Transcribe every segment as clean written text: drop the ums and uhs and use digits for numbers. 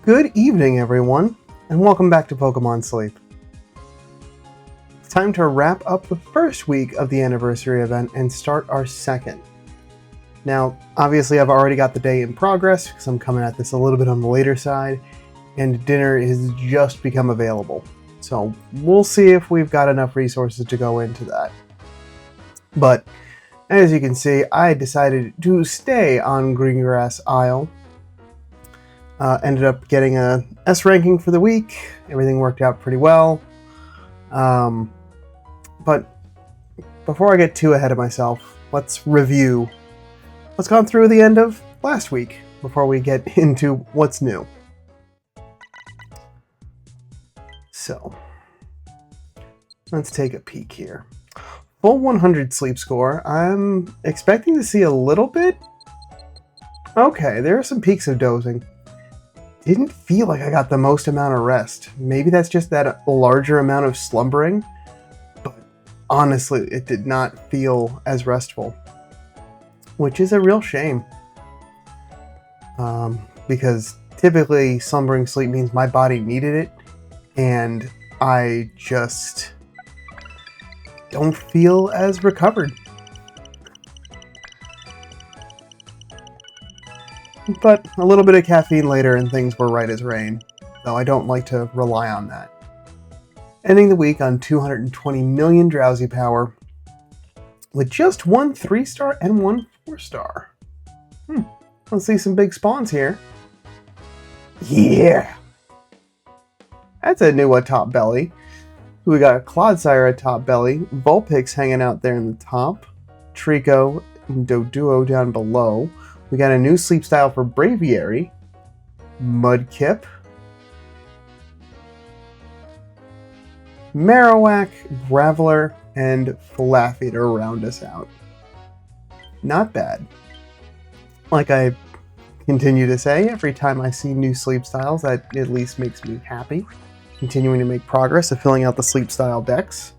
Good evening, everyone, and welcome back to Pokémon Sleep. It's time to wrap up the first week of the anniversary event and start our second. Now, obviously I've already got the day in progress because I'm coming at this a little bit on the later side, and dinner has just become available. So we'll see if we've got enough resources to go into that. But as you can see, I decided to stay on Greengrass Isle. Ended up getting a S ranking for the week. Everything worked out pretty well. But before I get too ahead of myself, let's review what's gone through the end of last week before we get into what's new. So, let's take a peek here. Full 100 sleep score. I'm expecting to see a little bit. Okay, there are some peaks of dozing. Didn't feel like I got the most amount of rest. Maybe that's just that larger amount of slumbering, but honestly, it did not feel as restful, which is a real shame. Because typically slumbering sleep means my body needed it, and I just don't feel as recovered. But a little bit of caffeine later and things were right as rain, though I don't like to rely on that. Ending the week on 220 million drowsy power, with just one 3-star and one 4-star. Let's see some big spawns here. Yeah! That's a new atop belly. We got Clodsire atop belly, Vulpix hanging out there in the top, Trico and Doduo down below. We got a new sleep style for Braviary, Mudkip, Marowak, Graveler, and Flaaffy to round us out. Not bad. Like I continue to say, every time I see new sleep styles, that at least makes me happy. Continuing to make progress of filling out the sleep style decks.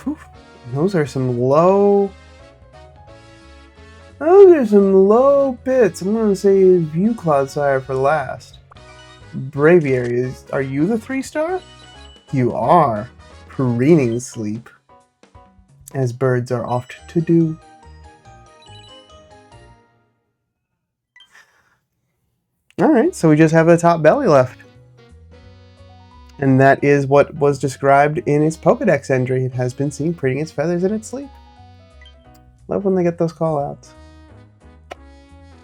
Whew. Those are some low bits. I'm going to say View Clodsire for last. Braviary, are you the 3-star? You are. Preening sleep, as birds are oft to do. Alright, so we just have a top belly left. And that is what was described in its Pokedex entry. It has been seen preening its feathers in its sleep. Love when they get those call-outs.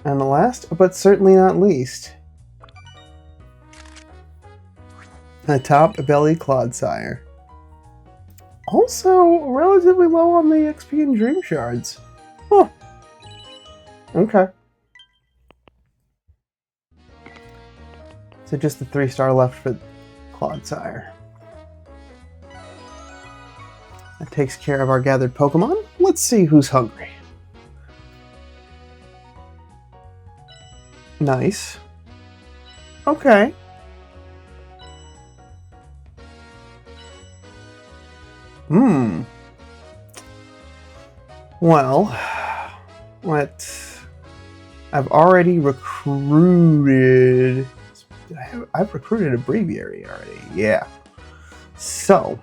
And the last, but certainly not least, a top belly Clodsire. Also relatively low on the XP and Dream Shards. Huh. Okay. So just the 3-star left for Clodsire. That takes care of our gathered Pokemon. Let's see who's hungry. Nice. Okay. Well, I've already recruited. I've recruited a Braviary already. Yeah. So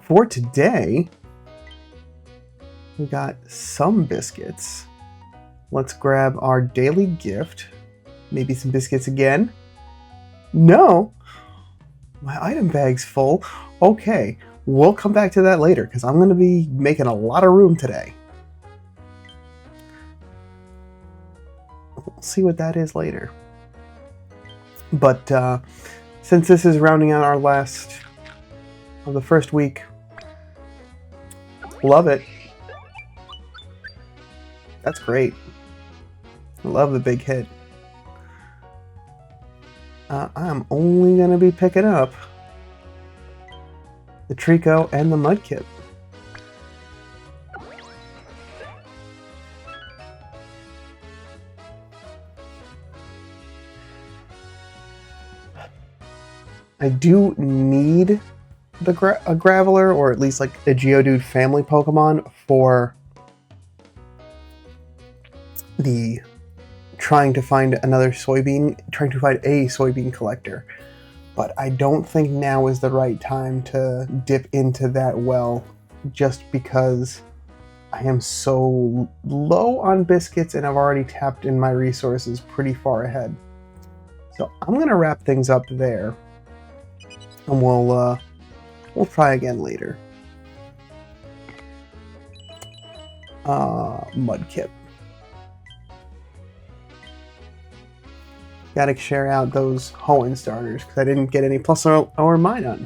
for today, we got some biscuits. Let's grab our daily gift. Maybe some biscuits again. No. My item bag's full. Okay, we'll come back to that later because I'm going to be making a lot of room today. We'll see what that is later. But since this is rounding out our last of the first week, love it. That's great. I love the big hit. I'm only going to be picking up the Trico and the Mudkip. I do need a Graveler, or at least like a Geodude family Pokemon for the trying to find a soybean collector. But I don't think now is the right time to dip into that well, just because I am so low on biscuits and I've already tapped in my resources pretty far ahead. So I'm gonna wrap things up there, and we'll try again later. Mudkip. Gotta share out those Hoenn starters because I didn't get any plus or minus.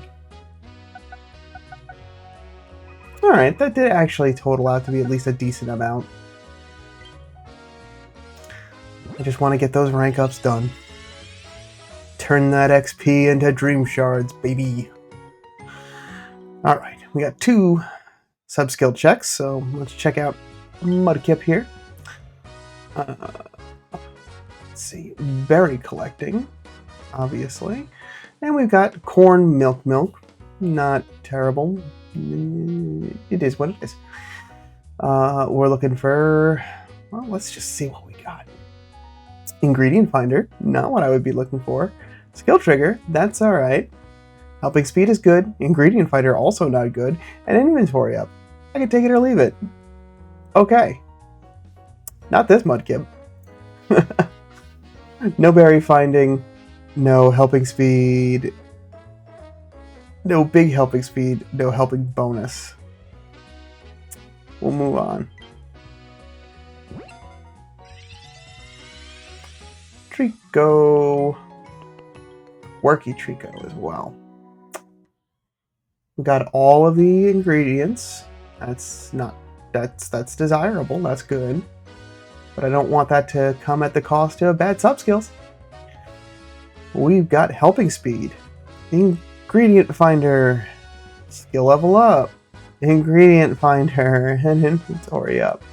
Alright, that did actually total out to be at least a decent amount. I just want to get those rank ups done. Turn that XP into dream shards, baby. Alright, we got 2 sub-skill checks, so let's check out Mudkip here. Let's see, berry collecting, obviously. And we've got corn milk. Not terrible. It is what it is. We're looking for, well, let's just see what we got. Ingredient finder, not what I would be looking for. Skill trigger, that's alright. Helping speed is good. Ingredient finder, also not good. And inventory up. I can take it or leave it. Okay. Not this Mudkip. No berry finding, no helping speed, no big helping speed, no helping bonus. We'll move on. Trico. Worky Trico as well. We got all of the ingredients. That's desirable, that's good. But I don't want that to come at the cost of bad sub-skills. We've got helping speed, ingredient finder, skill level up, ingredient finder, and inventory up.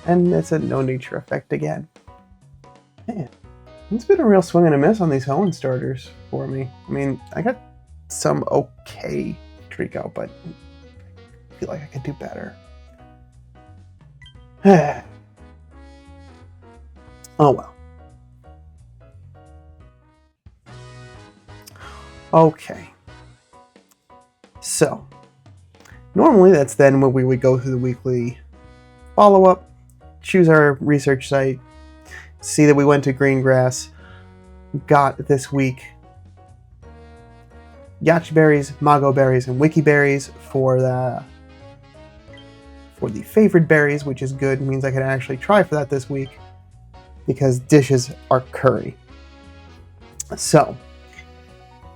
And it's a no nature effect again. Man, it's been a real swing and a miss on these Hoenn starters for me. I mean, I got some okay Trico, but I feel like I could do better. Oh well. Okay. So, normally that's then when we would go through the weekly follow-up, choose our research site, see that we went to Greengrass, got this week Yacht berries, Mago berries, and Wiki berries for the favorite berries, which is good. It means I can actually try for that this week, because dishes are curry. So,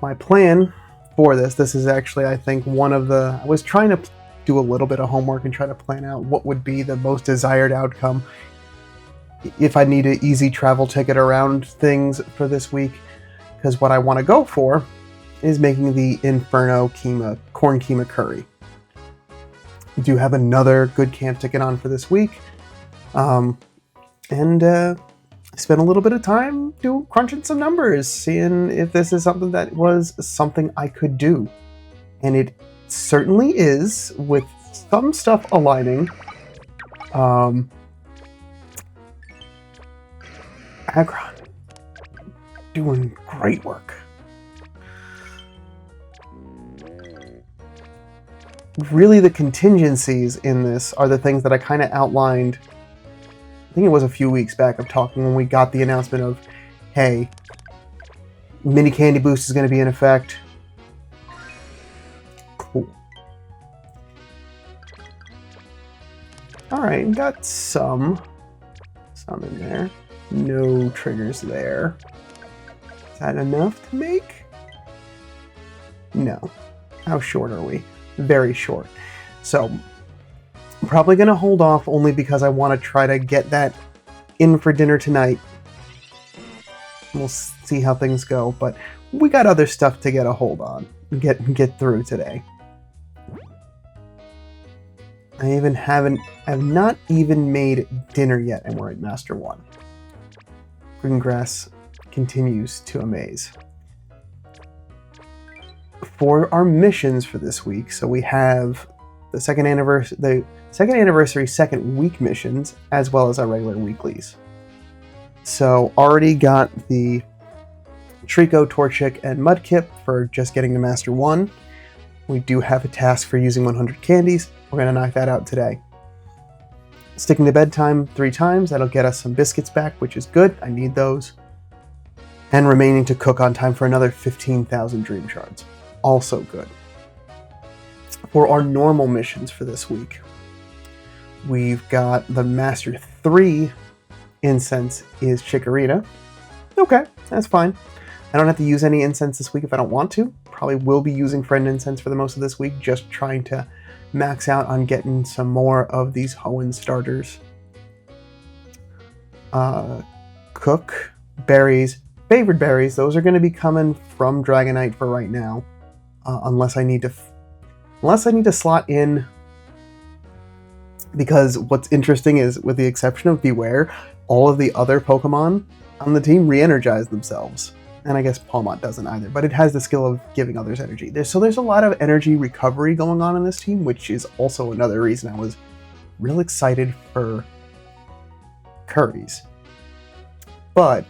my plan for this is actually, I think, I was trying to do a little bit of homework and try to plan out what would be the most desired outcome if I need an easy travel ticket around things for this week, because what I want to go for is making the Inferno corn keema curry. I do have another good camp ticket on for this week, and spent a little bit of time crunching some numbers, seeing if this is something that was something I could do. And it certainly is, with some stuff aligning. Agron, doing great work. Really, the contingencies in this are the things that I kind of outlined. I think it was a few weeks back of talking when we got the announcement of, hey, mini candy boost is going to be in effect. Cool. Alright, got some in there. No triggers there. Is that enough to make? No. How short are we? Very short. So, I'm probably going to hold off only because I want to try to get that in for dinner tonight. We'll see how things go, but we got other stuff to get a hold on, get through today. I have not even made dinner yet, and we're at Master 1. Greengrass continues to amaze. For our missions for this week, so we have the second anniversary second week missions, as well as our regular weeklies. So already got the Trico, Torchic, and Mudkip for just getting to Master 1. We do have a task for using 100 candies. We're going to knock that out today. Sticking to bedtime 3 times, that'll get us some biscuits back, which is good. I need those. And remaining to cook on time for another 15,000 dream shards. Also good. For our normal missions for this week, we've got the Master 3 incense is Chikorita. Okay, that's fine. I don't have to use any incense this week if I don't want to. Probably will be using friend incense for the most of this week, just trying to max out on getting some more of these Hoenn starters. Cook, berries, favored berries, those are going to be coming from Dragonite for right now. Unless I need to slot in, because what's interesting is, with the exception of Beware, all of the other Pokemon on the team re-energize themselves. And I guess Palmont doesn't either, but it has the skill of giving others energy. There's a lot of energy recovery going on in this team, which is also another reason I was real excited for Curries. But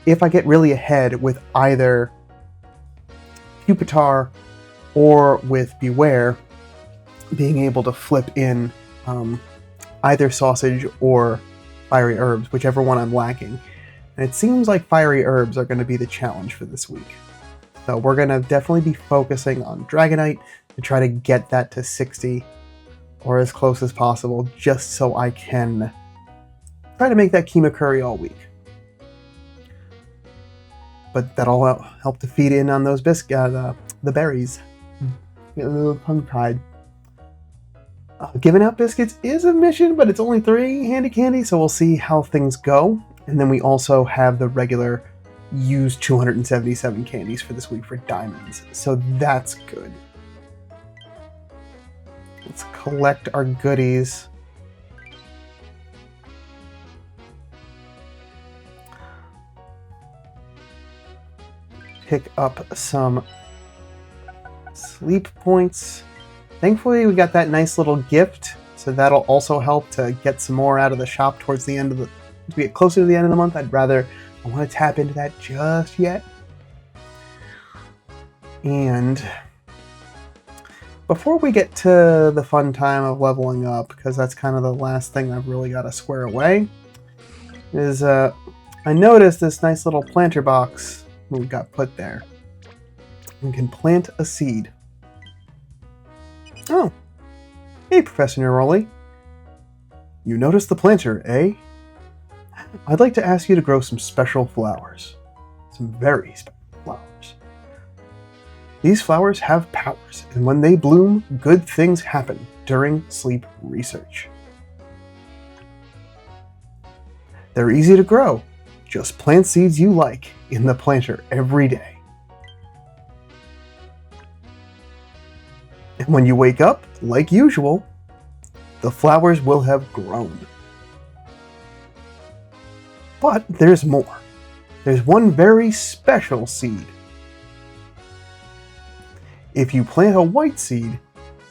if I get really ahead with either Pupitar or with Beware, being able to flip in either Sausage or Fiery Herbs, whichever one I'm lacking. And it seems like Fiery Herbs are going to be the challenge for this week. So we're going to definitely be focusing on Dragonite to try to get that to 60 or as close as possible, just so I can try to make that Kima Curry all week. But that'll help to feed in on those the berries. Get a little tongue-tied. Giving out biscuits is a mission, but it's only 3 handy candy, so we'll see how things go. And then we also have the regular use 277 candies for this week for diamonds. So that's good. Let's collect our goodies. Pick up some sleep points. Thankfully, we got that nice little gift, so that'll also help to get some more out of the shop towards the end of the... As we get closer to the end of the month, I want to tap into that just yet. And before we get to the fun time of leveling up, because that's kind of the last thing I've really got to square away, is I noticed this nice little planter box we got put there. We can plant a seed. Oh, hey, Professor Neroli. You noticed the planter, eh? I'd like to ask you to grow some special flowers. Some very special flowers. These flowers have powers, and when they bloom, good things happen during sleep research. They're easy to grow. Just plant seeds you like in the planter every day. And when you wake up, like usual, the flowers will have grown. But there's more. There's one very special seed. If you plant a white seed,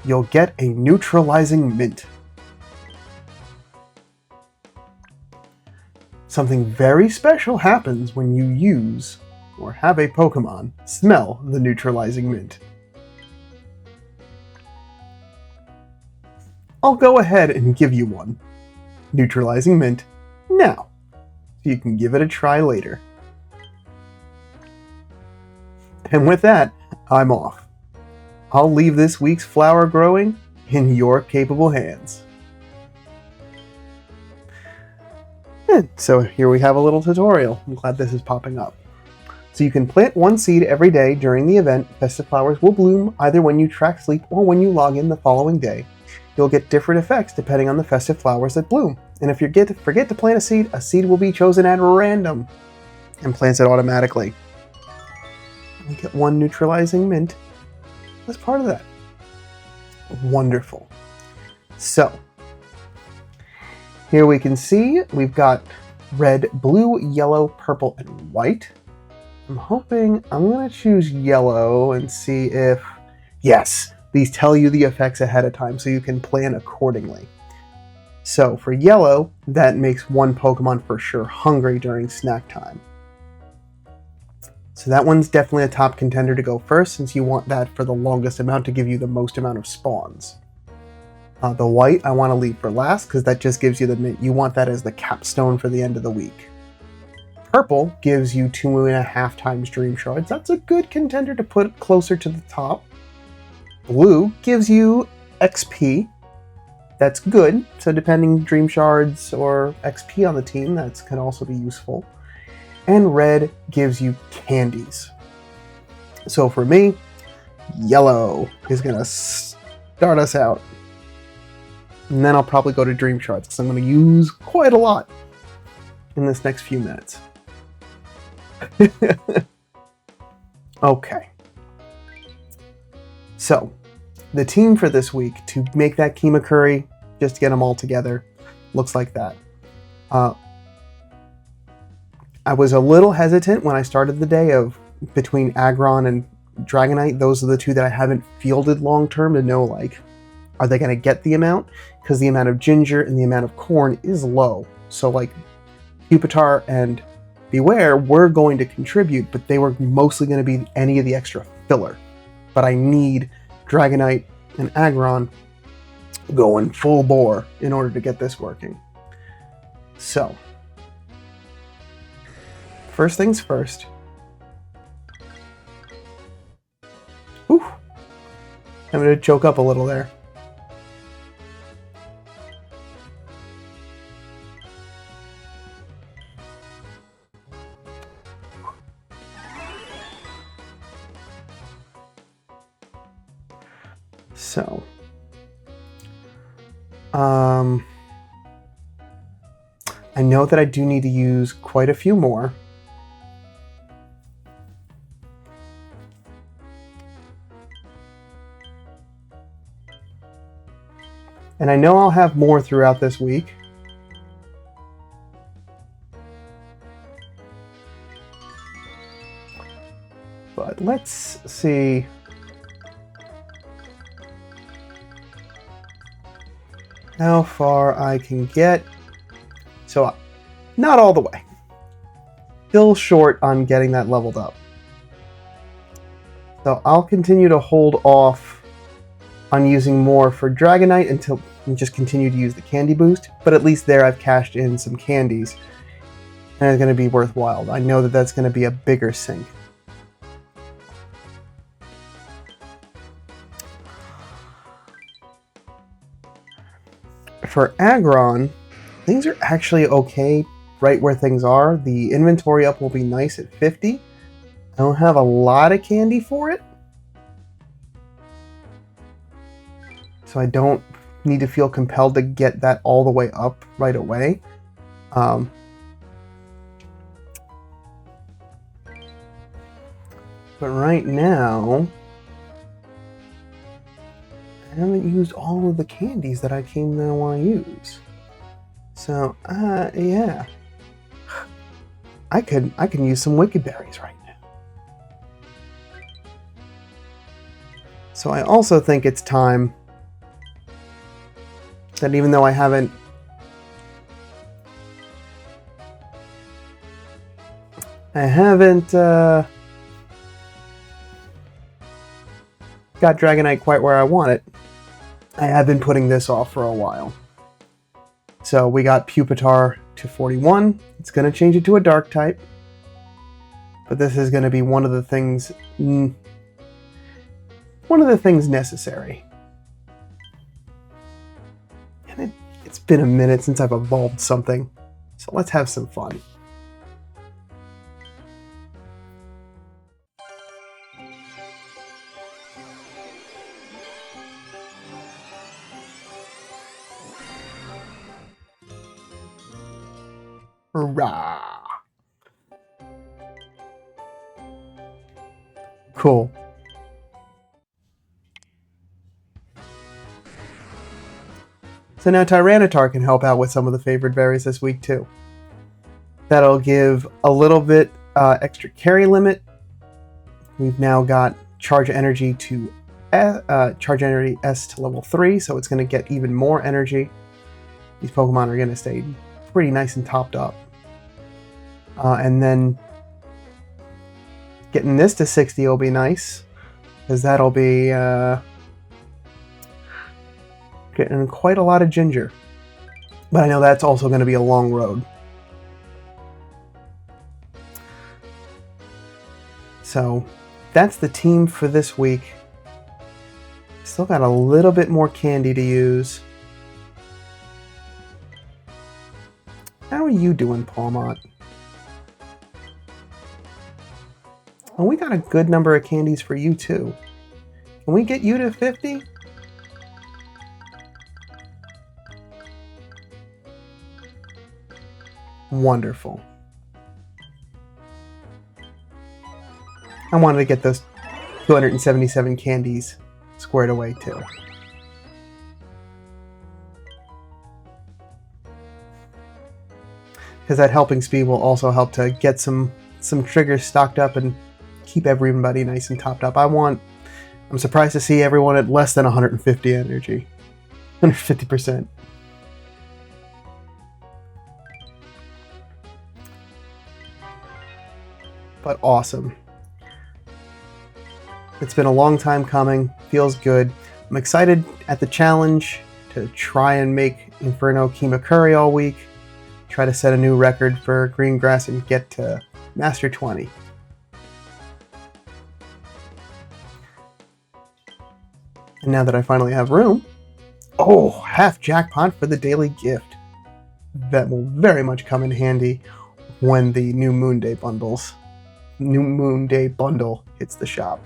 you'll get a neutralizing mint. Something very special happens when you use or have a Pokemon smell the neutralizing mint. I'll go ahead and give you one. Neutralizing mint now. You can give it a try later. And with that, I'm off. I'll leave this week's flower growing in your capable hands. And so here we have a little tutorial. I'm glad this is popping up. So you can plant one seed every day during the event. Festive flowers will bloom either when you track sleep or when you log in the following day. You'll get different effects depending on the festive flowers that bloom. And if you forget to plant a seed will be chosen at random and plants it automatically. We get one neutralizing mint as part of that. Wonderful. So, here we can see we've got red, blue, yellow, purple, and white. I'm going to choose yellow and see if, yes, these tell you the effects ahead of time so you can plan accordingly. So for yellow, that makes one Pokemon for sure hungry during snack time. So that one's definitely a top contender to go first, since you want that for the longest amount to give you the most amount of spawns. The white I want to leave for last, because that just gives you you want that as the capstone for the end of the week. Purple gives you 2.5 times Dream Shards. That's a good contender to put closer to the top. Blue gives you XP. That's good. So depending Dream Shards or XP on the team, that can also be useful. And red gives you candies. So for me, yellow is going to start us out. And then I'll probably go to Dream Shards, because I'm going to use quite a lot in this next few minutes. Okay. So, the team for this week to make that Kima Curry, just to get them all together, looks like that. I was a little hesitant when I started the day between Aggron and Dragonite. Those are the two that I haven't fielded long term to know, like, are they going to get the amount? Because the amount of ginger and the amount of corn is low. So, like, Pupitar and Beware were going to contribute, but they were mostly going to be any of the extra filler. But I need Dragonite and Aggron going full bore in order to get this working. So, first things first. Whew. I'm going to choke up a little there. So, I know that I do need to use quite a few more. And I know I'll have more throughout this week. But let's see. How far I can get. So, not all the way. Still short on getting that leveled up. So I'll continue to hold off on using more for Dragonite until and just continue to use the candy boost. But at least there I've cashed in some candies. And it's going to be worthwhile. I know that that's going to be a bigger sink. For Aggron, things are actually okay right where things are. The inventory up will be nice at 50. I don't have a lot of candy for it, so I don't need to feel compelled to get that all the way up right away. But right now, I haven't used all of the candies that I came that I want to use. So, yeah. I can use some Wicked Berries right now. So I also think it's time that even though I haven't got Dragonite quite where I want it, I have been putting this off for a while. So we got Pupitar to 41. It's going to change it to a dark type. But this is going to be one of the things necessary. And it's been a minute since I've evolved something. So let's have some fun. Hurrah! Cool. So now Tyranitar can help out with some of the favorite berries this week too. That'll give a little bit extra carry limit. We've now got Charge Energy S to level 3, so it's going to get even more energy. these Pokemon are going to stay pretty nice and topped up. And then getting this to 60 will be nice, because that'll be getting quite a lot of ginger. But I know that's also going to be a long road. So that's the team for this week. Still got a little bit more candy to use. How are you doing, Palmont? Oh, we got a good number of candies for you too. Can we get you to 50? Wonderful. I wanted to get those 277 candies squared away too. Because that helping speed will also help to get some triggers stocked up and keep everybody nice and topped up. I'm surprised to see everyone at less than 150 energy. 150%. But awesome. It's been a long time coming. Feels good. I'm excited at the challenge to try and make Inferno Kimakuri all week. Try to set a new record for green grass and get to Master 20. And now that I finally have room, half jackpot for the daily gift. That will very much come in handy when the New Moon Day bundle hits the shop.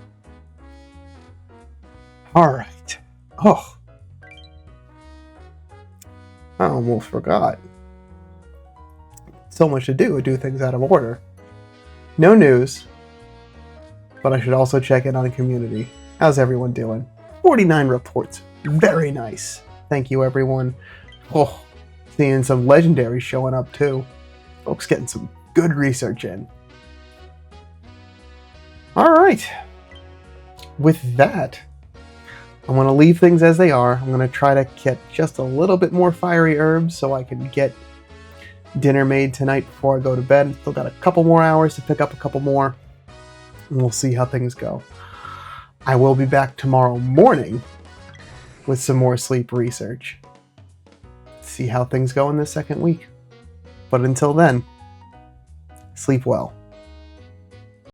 Alright. I almost forgot. So much to do things out of order. No news, but I should also check in on the community. How's everyone doing? 49 reports. Very nice. Thank you, everyone. Seeing some legendaries showing up too. Folks getting some good research in. Alright. With that, I'm going to leave things as they are. I'm going to try to get just a little bit more fiery herbs so I can get dinner made tonight before I go to bed. Still got a couple more hours to pick up a couple more, and we'll see how things go. I will be back tomorrow morning with some more sleep research. See how things go in this second week. But until then, sleep well.